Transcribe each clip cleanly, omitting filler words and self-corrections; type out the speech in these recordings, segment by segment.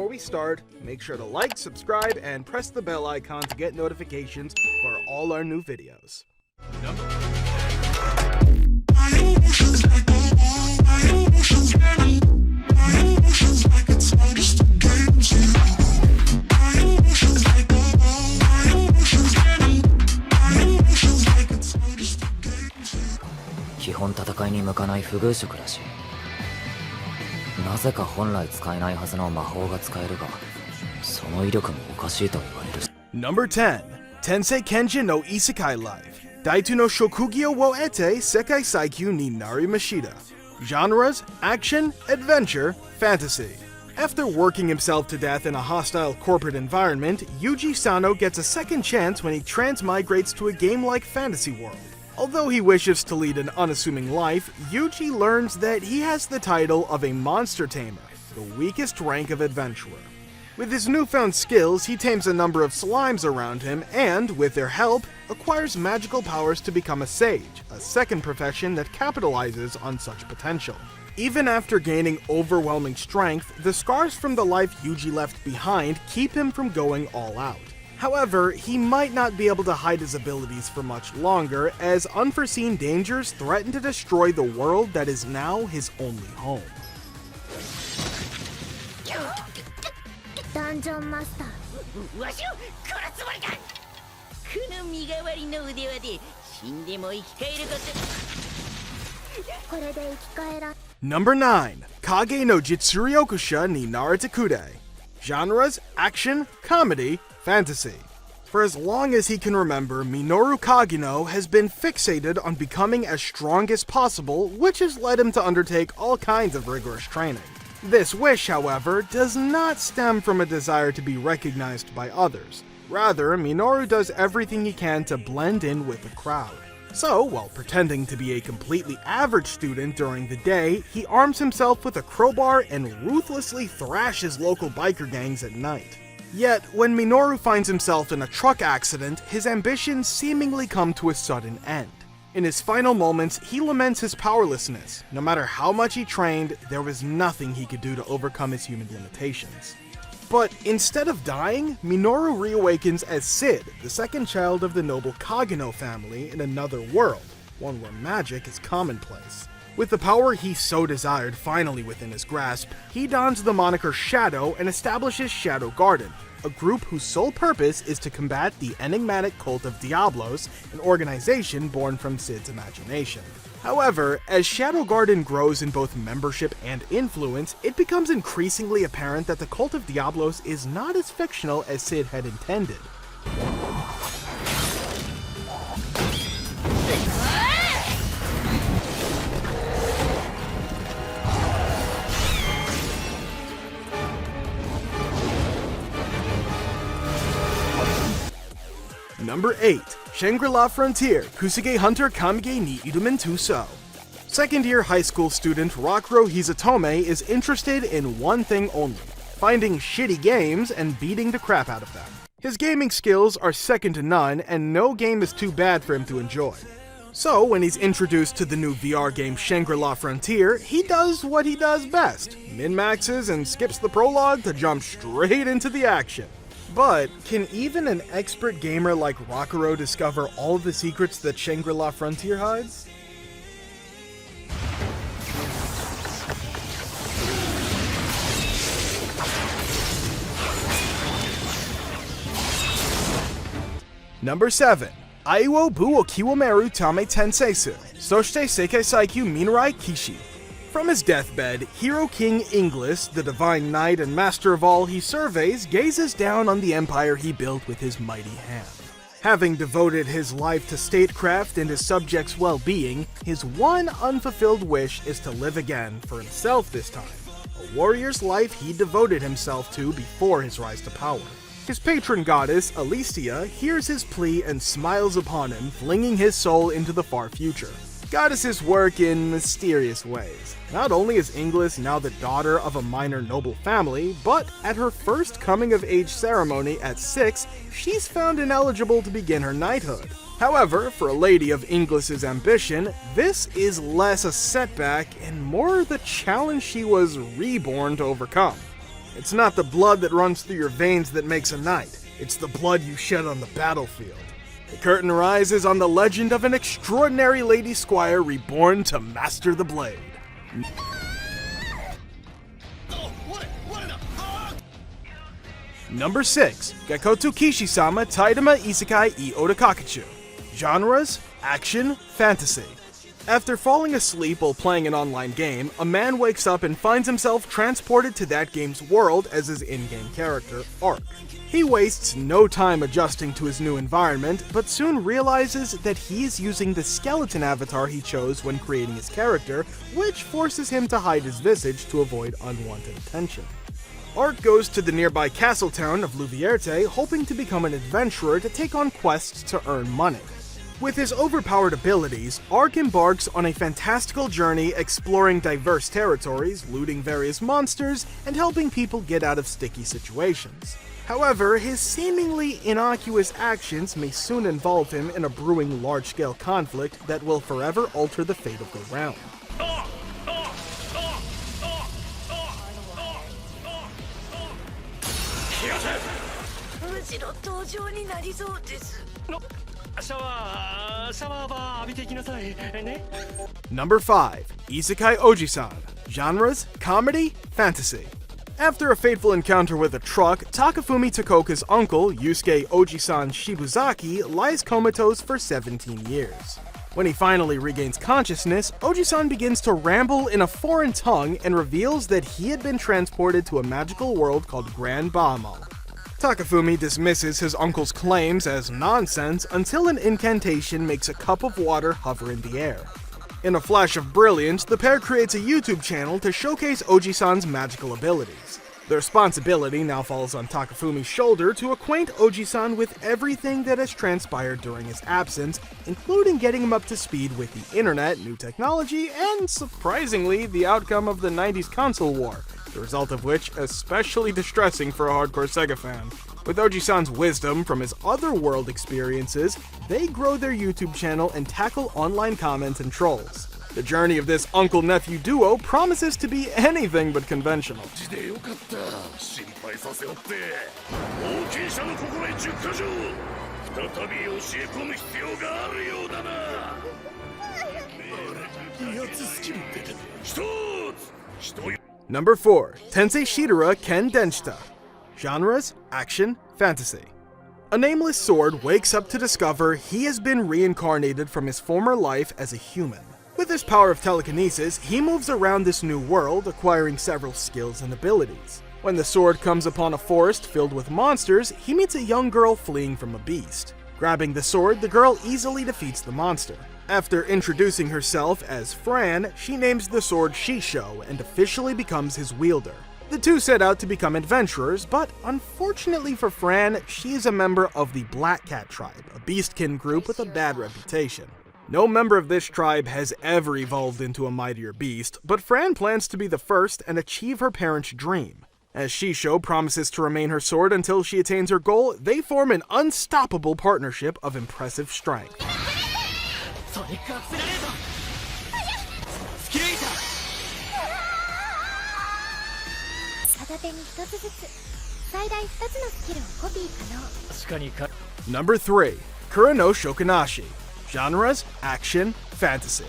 before we start, make sure to like, subscribe, and press the bell icon to get notifications for all our new videos. Number 戦いに向かない不遇職らしい。なぜか本来使えないはずの魔法が使えるが、その威力もおかしいと言われる。Number 10. Tensei Kenjin no Isekai Life. Daitu no Shokugyo wo ete Sekai Saikyu ni Narimashita. Genres: action, adventure, fantasy. After working himself to death in a hostile corporate environment, Yuji Sano gets a second chance when he transmigrates to a game-like fantasy world. Although he wishes to lead an unassuming life, Yuji learns that he has the title of a monster tamer, the weakest rank of adventurer. With his newfound skills, he tames a number of slimes around him and, with their help, acquires magical powers to become a sage, a second profession that capitalizes on such potential. Even after gaining overwhelming strength, the scars from the life Yuji left behind keep him from going all out. However, he might not be able to hide his abilities for much longer, as unforeseen dangers threaten to destroy the world that is now his only home. Dungeon Master. Number 9. Kage no Jitsuryokusha ni Naritakude. Genres: action, comedy, fantasy. For as long as he can remember, Minoru Kageno has been fixated on becoming as strong as possible, which has led him to undertake all kinds of rigorous training. This wish, however, does not stem from a desire to be recognized by others. Rather, Minoru does everything he can to blend in with the crowd. So, while pretending to be a completely average student during the day, he arms himself with a crowbar and ruthlessly thrashes local biker gangs at night. Yet, when Minoru finds himself in a truck accident, his ambitions seemingly come to a sudden end. In his final moments, he laments his powerlessness. No matter how much he trained, there was nothing he could do to overcome his human limitations. But instead of dying, Minoru reawakens as Sid, the second child of the noble Kageno family in another world, one where magic is commonplace. With the power he so desired finally within his grasp, he dons the moniker Shadow and establishes Shadow Garden, a group whose sole purpose is to combat the enigmatic cult of Diablos, an organization born from Sid's imagination. However, as Shadow Garden grows in both membership and influence, it becomes increasingly apparent that the cult of Diablos is not as fictional as Sid had intended. Number 8. Shangri-La Frontier Kusuge Hunter Kamige ni Irumen Tuso. Second-year high school student Rockro Hizatome is interested in one thing only: finding shitty games and beating the crap out of them. His gaming skills are second to none, and no game is too bad for him to enjoy. So, when he's introduced to the new VR game Shangri-La Frontier, he does what he does best: min-maxes and skips the prologue to jump straight into the action. But can even an expert gamer like Rockero discover all of the secrets that Shangri-La Frontier hides? Number 7. Aiwo Bu o Kiwomeru Tame Tenseisu, Soshite Sekai Saikyu Minarai Kishi. From his deathbed, Hero King Inglis, the divine knight and master of all he surveys, gazes down on the empire he built with his mighty hand. Having devoted his life to statecraft and his subjects' well-being, his one unfulfilled wish is to live again, for himself this time, a warrior's life he devoted himself to before his rise to power. His patron goddess, Alicia, hears his plea and smiles upon him, flinging his soul into the far future. Goddesses work in mysterious ways. Not only is Inglis now the daughter of a minor noble family, but at her first coming-of-age ceremony at 6, she's found ineligible to begin her knighthood. However, for a lady of Inglis's ambition, this is less a setback and more the challenge she was reborn to overcome. It's not the blood that runs through your veins that makes a knight. It's the blood you shed on the battlefield. The curtain rises on the legend of an extraordinary lady squire reborn to master the blade. Number 6. Gakoto Kishi-sama Taidama Isekai I Odakakachu. Genres: action, fantasy. After falling asleep while playing an online game, a man wakes up and finds himself transported to that game's world as his in-game character, Ark. He wastes no time adjusting to his new environment, but soon realizes that he is using the skeleton avatar he chose when creating his character, which forces him to hide his visage to avoid unwanted attention. Ark goes to the nearby castle town of Luvierte, hoping to become an adventurer to take on quests to earn money. With his overpowered abilities, Ark embarks on a fantastical journey exploring diverse territories, looting various monsters, and helping people get out of sticky situations. However, his seemingly innocuous actions may soon involve him in a brewing large-scale conflict that will forever alter the fate of the realm. Number 5. Isekai Oji-san. Genres: comedy, fantasy. After a fateful encounter with a truck, Takafumi Tokoka's uncle, Yusuke Oji-san Shibuzaki, lies comatose for 17 years. When he finally regains consciousness, Oji-san begins to ramble in a foreign tongue and reveals that he had been transported to a magical world called Grand Bamo. Takafumi dismisses his uncle's claims as nonsense until an incantation makes a cup of water hover in the air. In a flash of brilliance, the pair creates a YouTube channel to showcase Oji-san's magical abilities. The responsibility now falls on Takafumi's shoulder to acquaint Oji-san with everything that has transpired during his absence, including getting him up to speed with the internet, new technology, and, surprisingly, the outcome of the 90s console war, the result of which especially distressing for a hardcore Sega fan. With Oji-san's wisdom from his other world experiences, they grow their YouTube channel and tackle online comments and trolls. The journey of this uncle-nephew duo promises to be anything but conventional. Number 4. Tensei Shidora Ken Denshita. Genres: action, fantasy. A nameless sword wakes up to discover he has been reincarnated from his former life as a human. With his power of telekinesis, he moves around this new world, acquiring several skills and abilities. When the sword comes upon a forest filled with monsters, he meets a young girl fleeing from a beast. Grabbing the sword, the girl easily defeats the monster. After introducing herself as Fran, she names the sword Shisho and officially becomes his wielder. The two set out to become adventurers, but unfortunately for Fran, she is a member of the Black Cat tribe, a beastkin group with a bad reputation. No member of this tribe has ever evolved into a mightier beast, but Fran plans to be the first and achieve her parents' dream. As Shisho promises to remain her sword until she attains her goal, they form an unstoppable partnership of impressive strength. Number 3. Kurano Shokunashi. Genres: action, fantasy.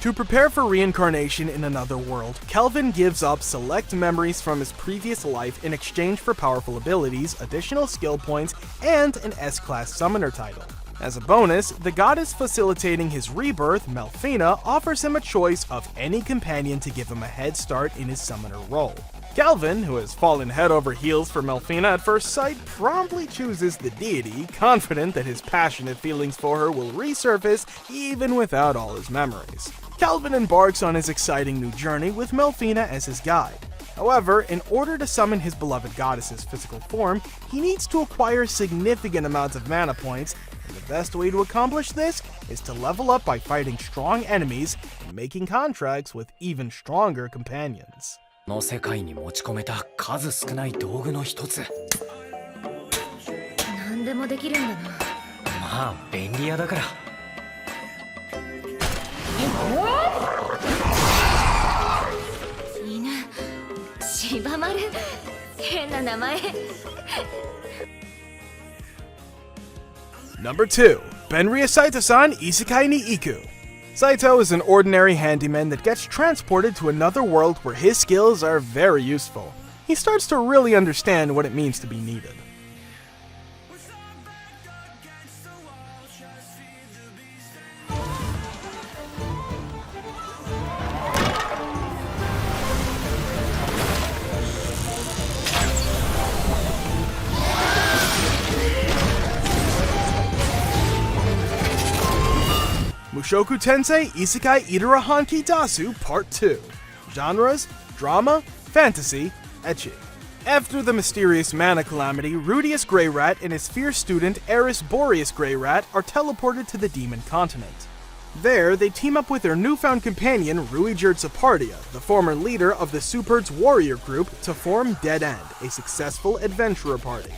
To prepare for reincarnation in another world, Kelvin gives up select memories from his previous life in exchange for powerful abilities, additional skill points, and an S-Class summoner title. As a bonus, the goddess facilitating his rebirth, Melfina, offers him a choice of any companion to give him a head start in his summoner role. Kelvin, who has fallen head over heels for Melfina at first sight, promptly chooses the deity, confident that his passionate feelings for her will resurface even without all his memories. Kelvin embarks on his exciting new journey with Melfina as his guide. However, in order to summon his beloved goddess's physical form, he needs to acquire significant amounts of mana points, and the best way to accomplish this is to level up by fighting strong enemies and making contracts with even stronger companions. この世界に持ち込めた数少ない道具の一つ。何でもできるんだな。まあ便利屋だから。犬、芝丸、変な名前。 Number 2. Benria Saito-san Isekai ni Iku. Saito is an ordinary handyman that gets transported to another world where his skills are very useful. He starts to really understand what it means to be needed. Mushoku Tensei Isekai Itara Hanki Dasu Part 2. Genres: drama, fantasy, ecchi. After the mysterious mana calamity, Rudius Greyrat and his fierce student Eris Boreas Greyrat are teleported to the Demon Continent. There, they team up with their newfound companion Ruijerd Sapardia, the former leader of the Superds warrior group, to form Dead End, a successful adventurer party.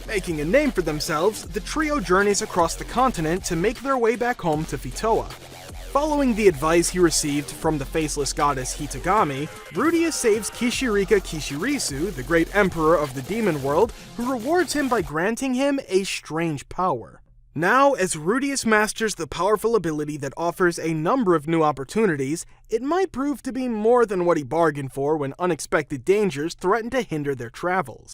Making a name for themselves, the trio journeys across the continent to make their way back home to Fitoa. Following the advice he received from the faceless goddess Hitagami, Rudius saves Kishirika Kishirisu, the great emperor of the demon world, who rewards him by granting him a strange power. Now, as Rudius masters the powerful ability that offers a number of new opportunities, it might prove to be more than what he bargained for when unexpected dangers threaten to hinder their travels.